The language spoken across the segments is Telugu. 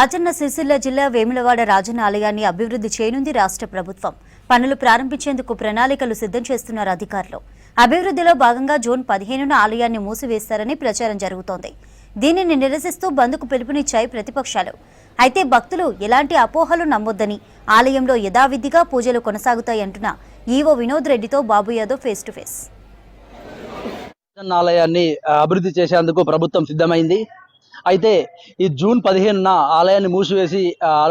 రాజన్న సిరిసిల్ల జిల్లా వేములవాడ రాజన్న ఆలయాన్ని అభివృద్ధి చేయనుంది రాష్ట్ర ప్రభుత్వం. పనులు ప్రారంభించేందుకు ప్రణాళికలు సిద్ధం చేస్తున్నారు అధికారులు. అభివృద్ధిలో భాగంగా జూన్ 15న ఆలయాన్ని మూసివేస్తారని ప్రచారం జరుగుతోంది. దీనిని నిరసిస్తూ బంద్కు పిలుపునిచ్చాయి ప్రతిపక్షాలు. అయితే భక్తులు ఎలాంటి అపోహలు నమ్మొద్దని, ఆలయంలో యథావిధిగా పూజలు కొనసాగుతాయంటున్న ఈవో వినోద్ రెడ్డితో బాబు యాదవ్ ఫేస్ టు ఫేస్. ఆలయాన్ని అభివృద్ధి చేసేందుకు ప్రభుత్వం సిద్ధమైంది. అయితే ఈ జూన్ 15న ఆలయాన్ని మూసివేసి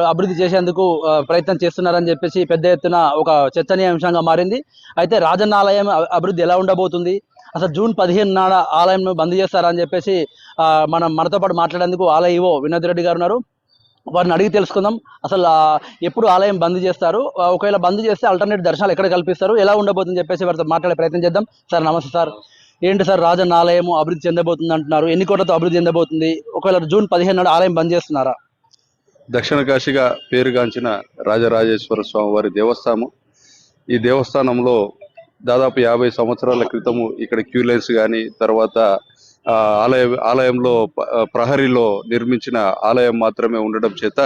అభివృద్ధి చేసేందుకు ప్రయత్నం చేస్తున్నారని చెప్పేసి పెద్ద ఎత్తున ఒక చర్చనీయాంశంగా మారింది. అయితే రాజన్న ఆలయం అభివృద్ధి ఎలా ఉండబోతుంది, అసలు జూన్ 15న ఆలయం బంద్ చేస్తారని చెప్పేసి మనతో పాటు మాట్లాడేందుకు ఆలయ ఈవో వినోద్ రెడ్డి గారు ఉన్నారు. వారిని అడిగి తెలుసుకుందాం. అసలు ఎప్పుడు ఆలయం బంద్ చేస్తారు, ఒకవేళ బంద్ చేస్తే ఆల్టర్నేట్ దర్శనాలు ఎక్కడ కల్పిస్తారు, ఎలా ఉండబోతుందని చెప్పేసి వారితో మాట్లాడే ప్రయత్నం చేద్దాం. సార్ నమస్తే సార్. ఏంటి సార్, రాజన్న ఆలయం అభివృద్ధి చెందబోతుంది అంటున్నారు, ఎన్ని కోట్లతో అభివృద్ధి చెందబోతుంది, ఒకవేళ జూన్ 15 నాడు ఆలయం బంద్ చేస్తున్నారా? దక్షిణ కాశీగా పేరుగాంచిన రాజరాజేశ్వర స్వామి వారి దేవస్థానం. ఈ దేవస్థానంలో దాదాపు 50 సంవత్సరాల క్రితము ఇక్కడ క్యూ లైన్స్ కానీ, తర్వాత ఆలయంలో ప్రహరీలో నిర్మించిన ఆలయం మాత్రమే ఉండడం చేత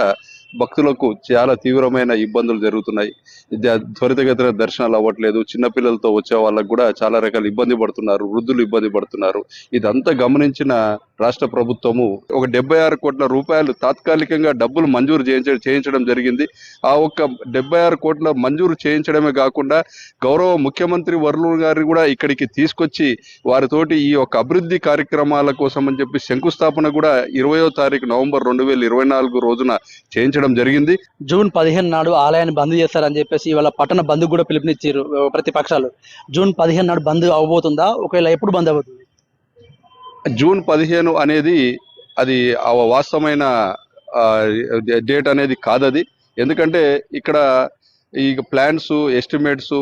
భక్తులకు చాలా తీవ్రమైన ఇబ్బందులు జరుగుతున్నాయి. త్వరితగతిన దర్శనాలు అవ్వట్లేదు. చిన్నపిల్లలతో వచ్చే వాళ్ళకు కూడా చాలా రకాల ఇబ్బంది పడుతున్నారు, వృద్ధులు ఇబ్బంది పడుతున్నారు. ఇదంతా గమనించిన రాష్ట్ర ప్రభుత్వము ఒక 76 కోట్ల రూపాయలు తాత్కాలికంగా డబ్బులు మంజూరు చేయించడం జరిగింది. ఆ ఒక్క 76 కోట్ల మంజూరు చేయించడమే కాకుండా గౌరవ ముఖ్యమంత్రి వర్లు గారిని కూడా ఇక్కడికి తీసుకొచ్చి వారితోటి ఈ యొక్క అభివృద్ధి కార్యక్రమాల కోసం అని చెప్పి శంకుస్థాపన కూడా 20వ తారీఖు నవంబర్ 2024 రోజున చేయించడం జరిగింది. జూన్ 15 నాడు ఆలయాన్ని బంద్ చేస్తారని చెప్పేసి ఇవాళ పట్టణ బంద్ కూడా పిలుపునిచ్చారు ప్రతిపక్షాలు. జూన్ 15 నాడు బంద్ అవబోతుందా, ఒకవేళ ఎప్పుడు బంద్ అవుతుంది? జూన్ 15 అనేది అది వాస్తవమైన డేట్ అనేది కాదది. ఎందుకంటే ఇక్కడ ఈ ప్లాన్స్, ఎస్టిమేట్స్,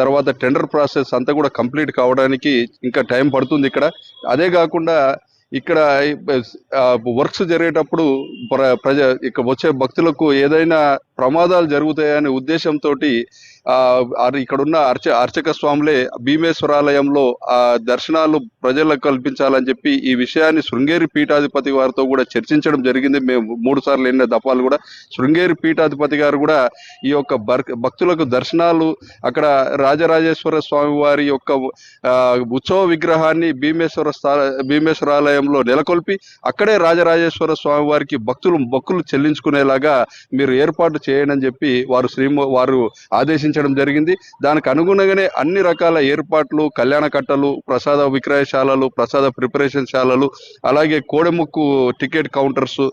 తర్వాత టెండర్ ప్రాసెస్ అంతా కూడా కంప్లీట్ కావడానికి ఇంకా టైం పడుతుంది ఇక్కడ. అదే కాకుండా ఇక్కడ వర్క్స్ జరిగేటప్పుడు ఇక్కడ వచ్చే భక్తులకు ఏదైనా ప్రమాదాలు జరుగుతాయనే ఉద్దేశంతో ఇక్కడ ఉన్న అర్చక స్వాములే భీమేశ్వరాలయంలో దర్శనాలు ప్రజలకు కల్పించాలని చెప్పి ఈ విషయాన్ని శృంగేరి పీఠాధిపతి వారితో కూడా చర్చించడం జరిగింది. మేము 3 సార్లు ఎన్నో దఫాలు కూడా శృంగేరి పీఠాధిపతి గారు కూడా ఈ యొక్క భక్తులకు దర్శనాలు అక్కడ రాజరాజేశ్వర స్వామి వారి యొక్క ఉత్సవ విగ్రహాన్ని భీమేశ్వరాలయంలో నెలకొల్పి అక్కడే రాజరాజేశ్వర స్వామి వారికి భక్తులు చెల్లించుకునేలాగా మీరు ఏర్పాటు చేయండి అని చెప్పి వారు ఆదేశించడం జరిగింది. దానికి అనుగుణంగానే అన్ని రకాల ఏర్పాట్లు, కళ్యాణ కట్టలు, ప్రసాద విక్రయశాలలు, ప్రసాద ప్రిపరేషన్ శాలలు, అలాగే కోడెముక్కు టికెట్ కౌంటర్స్,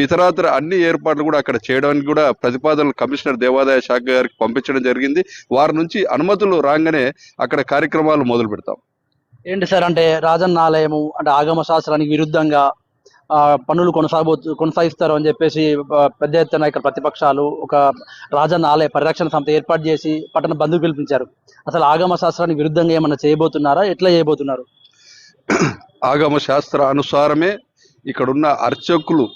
ఇతరాతర అన్ని ఏర్పాట్లు కూడా అక్కడ చేయడానికి కూడా ప్రతిపాదనలు కమిషనర్ దేవాదాయ శాఖ గారికి పంపించడం జరిగింది. వారి నుంచి అనుమతులు రాగానే అక్కడ కార్యక్రమాలు మొదలు పెడతాం. ఏంటి సార్, అంటే రాజన్న ఆలయము అంటే ఆగమ శాస్త్రానికి విరుద్ధంగా పనులు కొనసాగిస్తారు అని చెప్పేసి పెద్ద ఎత్తున ఇక్కడ ప్రతిపక్షాలు ఒక రాజన్న ఆలయ పరిరక్షణ సంస్థ ఏర్పాటు చేసి పట్టణ బంధుకు పిలిపించారు. అసలు ఆగమ శాస్త్రానికి విరుద్ధంగా ఏమన్నా చేయబోతున్నారా, ఎట్లా చేయబోతున్నారు? ఆగమ శాస్త్ర అనుసారమే ఇక్కడున్న అర్చకులు,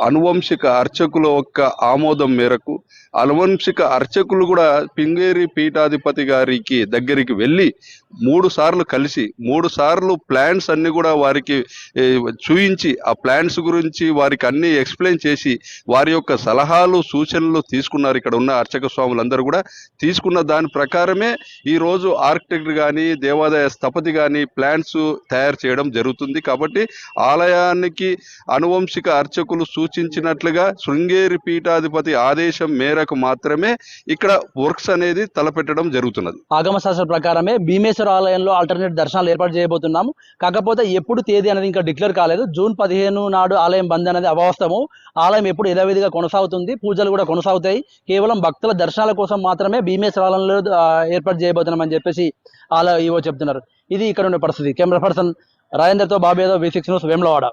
అనువంశిక అర్చకుల యొక్క ఆమోదం మేరకు అనువంశిక అర్చకులు కూడా పింగేరి పీఠాధిపతి గారికి దగ్గరికి వెళ్ళి 3 సార్లు కలిసి 3 సార్లు ప్లాన్స్ అన్ని కూడా వారికి చూయించి ఆ ప్లాన్స్ గురించి వారికి అన్ని ఎక్స్ప్లెయిన్ చేసి వారి యొక్క సలహాలు, సూచనలు తీసుకున్నారు. ఇక్కడ ఉన్న అర్చక స్వాములందరూ కూడా తీసుకున్న దాని ప్రకారమే ఈరోజు ఆర్కిటెక్ట్ కానీ, దేవాదాయ స్థపతి కానీ ప్లాన్స్ తయారు చేయడం జరుగుతుంది. కాబట్టి ఆలయానికి అనువంశిక అర్చకులు సూచించినట్లుగా శృంగేరి పీఠాధిపతి ఆదేశం మేరకు మాత్రమే ఇక్కడ వర్క్స్ అనేది తలపెట్టడం జరుగుతున్నది. ఆగమ శాస్త్ర ప్రకారమే భీమేశ్వర ఆలయంలో ఆల్టర్నేట్ దర్శనాలు ఏర్పాటు చేయబోతున్నాము. కాకపోతే ఎప్పుడు తేదీ అనేది ఇంకా డిక్లేర్ కాలేదు. జూన్ 15 నాడు ఆలయం బంద్ అనేది అవాస్తవం. ఆలయం ఎప్పుడు యథావిధిగా కొనసాగుతుంది, పూజలు కూడా కొనసాగుతాయి. కేవలం భక్తుల దర్శనాల కోసం మాత్రమే భీమేశ్వర ఆలయంలో ఏర్పాటు చేయబోతున్నామని చెప్పేసి ఆలయ ఈవో చెప్తున్నారు. ఇది ఇక్కడ ఉండే పరిస్థితి. కెమెరా పర్సన్ రాజేందర్తో బాబు యాదవ్, V6 న్యూస్, వేములవాడ.